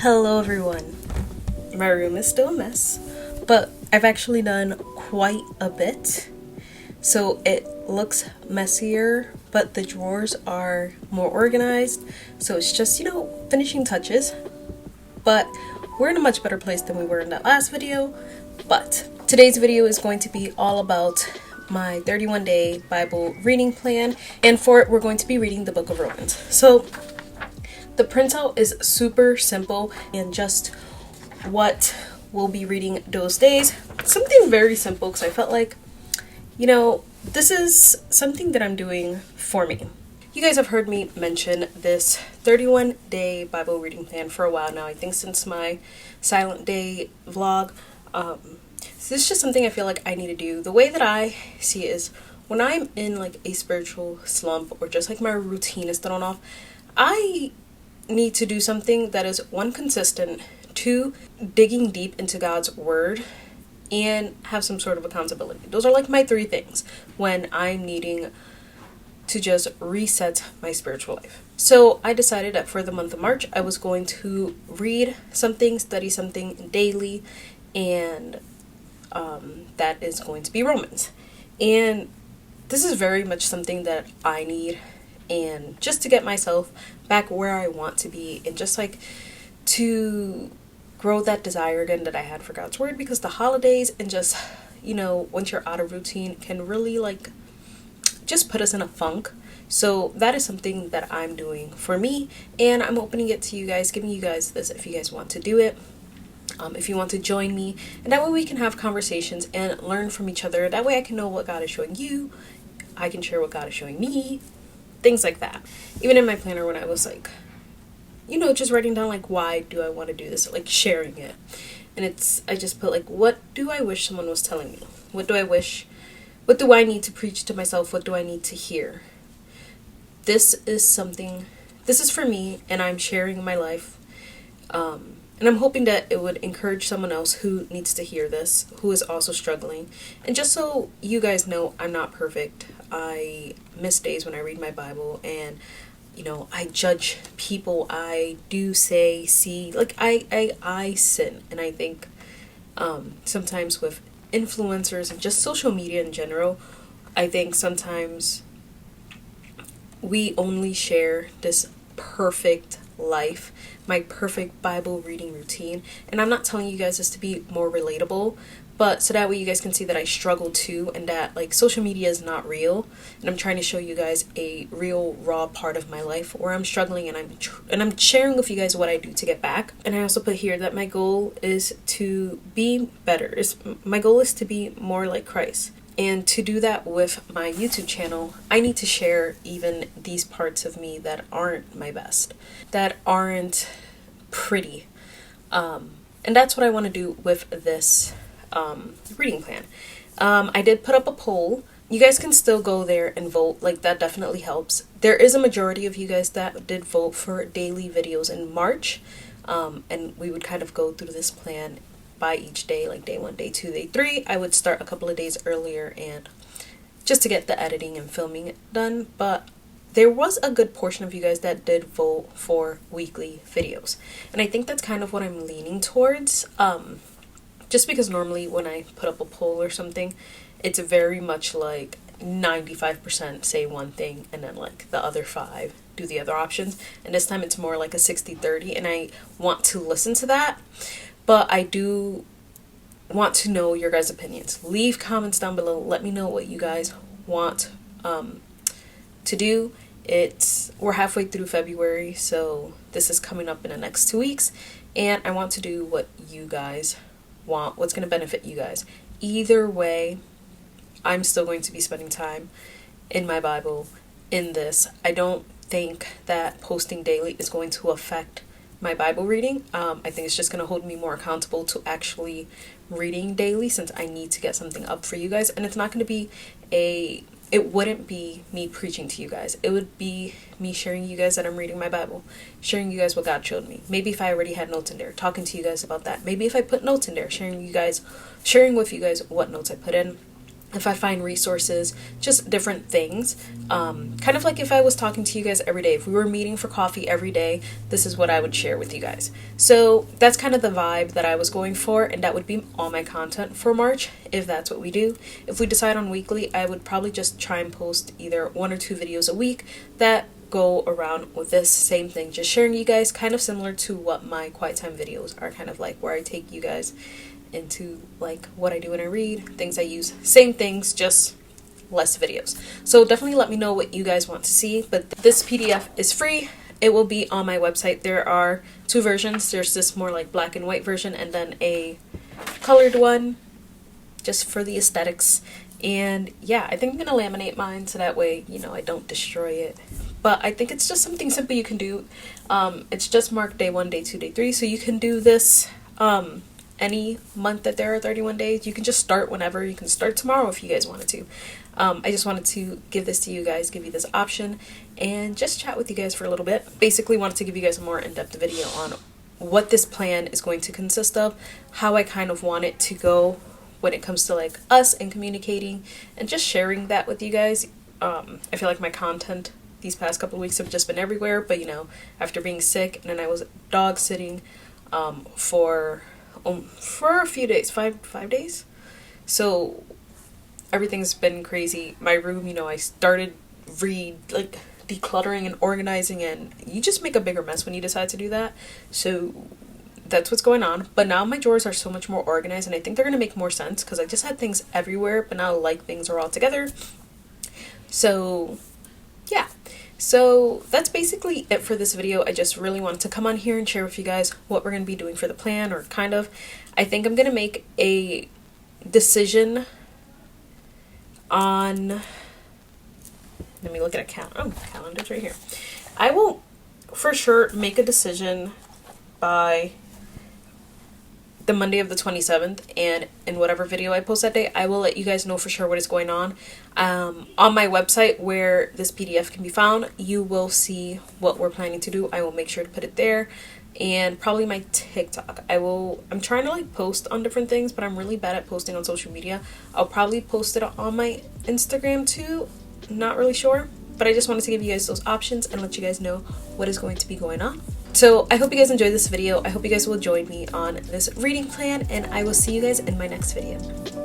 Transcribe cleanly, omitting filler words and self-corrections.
Hello everyone. My room is still a mess, but I've actually done quite a bit. So it looks messier, but the drawers are more organized. So it's just, finishing touches. But we're in a much better place than we were in that last video. But today's video is going to be all about my 31-day Bible reading plan. And for it, we're going to be reading the book of Romans. So the printout is super simple and just what we'll be reading those days. Something very simple because I felt like, this is something that I'm doing for me. You guys have heard me mention this 31-day Bible reading plan for a while now. I think since my Silent Day vlog. So this is just something I feel like I need to do. The way that I see it is when I'm in like a spiritual slump or just like my routine is thrown off, I need to do something that is one, consistent, two, digging deep into God's word, and have some sort of accountability. Those are like my three things when I'm needing to just reset my spiritual life. So I decided that for the month of March, I was going to read something, study something daily, and that is going to be Romans. And this is very much something that I need, and just to get myself back where I want to be, and just like to grow that desire again that I had for God's word, because the holidays and just, once you're out of routine can really like just put us in a funk. So that is something that I'm doing for me, and I'm opening it to you guys, giving you guys this if you guys want to do it. If you want to join me, and that way we can have conversations and learn from each other. That way I can know what God is showing you, I can share what God is showing me, things like that. Even in my planner when I was like, just writing down like, why do I want to do this, like sharing it. And I just put like, what do I wish someone was telling me? What do I need to preach to myself? What do I need to hear? This is for me, and I'm sharing my life. And I'm hoping that it would encourage someone else who needs to hear this, who is also struggling. And just so you guys know, I'm not perfect. I miss days when I read my Bible, and I judge people. I do see, like I sin. And I think sometimes with influencers and just social media in general, I think sometimes we only share this perfect life, my perfect Bible reading routine. And I'm not telling you guys this to be more relatable, but so that way you guys can see that I struggle too, and that like social media is not real, and I'm trying to show you guys a real raw part of my life where I'm struggling, and I'm sharing with you guys what I do to get back. And I also put here that my goal is to be better. My goal is to be more like Christ. And to do that with my YouTube channel, I need to share even these parts of me that aren't my best, that aren't pretty. And that's what I want to do with this reading plan. I did put up a poll. You guys can still go there and vote. Like, that definitely helps. There is a majority of you guys that did vote for daily videos in March. And we would kind of go through this plan by each day, like day 1, day 2, day 3. I would start a couple of days earlier, and just to get the editing and filming done. But there was a good portion of you guys that did vote for weekly videos, and I think that's kind of what I'm leaning towards. Just because normally when I put up a poll or something, it's very much like 95% say one thing, and then like the other 5 do the other options. And this time it's more like a 60-30, and I want to listen to that. But I do want to know your guys' opinions. Leave comments down below. Let me know what you guys want to do. We're halfway through February, so this is coming up in the next 2 weeks. And I want to do what you guys want, what's going to benefit you guys. Either way, I'm still going to be spending time in my Bible in this. I don't think that posting daily is going to affect my Bible reading. I think it's just going to hold me more accountable to actually reading daily, since I need to get something up for you guys. And it's not going to be it wouldn't be me preaching to you guys. It would be me sharing you guys that I'm reading my Bible, sharing you guys what God showed me. Maybe if I already had notes in there, talking to you guys about that. Maybe if I put notes in there, sharing with you guys what notes I put in. if I find resources, just different things. Kind of like if I was talking to you guys every day, if we were meeting for coffee every day, this is what I would share with you guys. So that's kind of the vibe that I was going for, and that would be all my content for March, if that's what we do. If we decide on weekly, I would probably just try and post either 1 or 2 videos a week that go around with this same thing, just sharing you guys, kind of similar to what my quiet time videos are kind of like, where I take you guys into like what I do when I read, things I use, same things, just less videos. So definitely let me know what you guys want to see. But this PDF is free. It will be on my website. There are 2 versions. There's this more like black and white version, and then a colored one just for the aesthetics. And yeah, I think I'm gonna laminate mine so that way, you know, I don't destroy it. But I think it's just something simple you can do. It's just marked day 1, day 2, day 3, so you can do this any month that there are 31 days. You can just start whenever. You can start tomorrow if you guys wanted to. I just wanted to give this to you guys, give you this option, and just chat with you guys for a little bit. Basically wanted to give you guys a more in-depth video on what this plan is going to consist of, how I kind of want it to go when it comes to like us and communicating, and just sharing that with you guys. I feel like my content these past couple of weeks have just been everywhere, but you know, after being sick, and then I was dog sitting for a few days, five days. So everything's been crazy. My room, you know, I started decluttering and organizing, and you just make a bigger mess when you decide to do that. So that's what's going on. But now my drawers are so much more organized, and I think they're gonna make more sense because I just had things everywhere, but now like things are all together. So yeah. So that's basically it for this video. I just really wanted to come on here and share with you guys what we're going to be doing for the plan, or kind of. I think I'm going to make a decision on, let me look at a calendar's right here. I will for sure make a decision by the Monday of the 27th, and in whatever video I post that day, I will let you guys know for sure what is going on. On my website where this PDF can be found, you will see what we're planning to do. I will make sure to put it there, and probably my TikTok. I'm trying to like post on different things, but I'm really bad at posting on social media. I'll probably post it on my Instagram too, not really sure, but I just wanted to give you guys those options and let you guys know what is going to be going on. So I hope you guys enjoyed this video. I hope you guys will join me on this reading plan, and I will see you guys in my next video.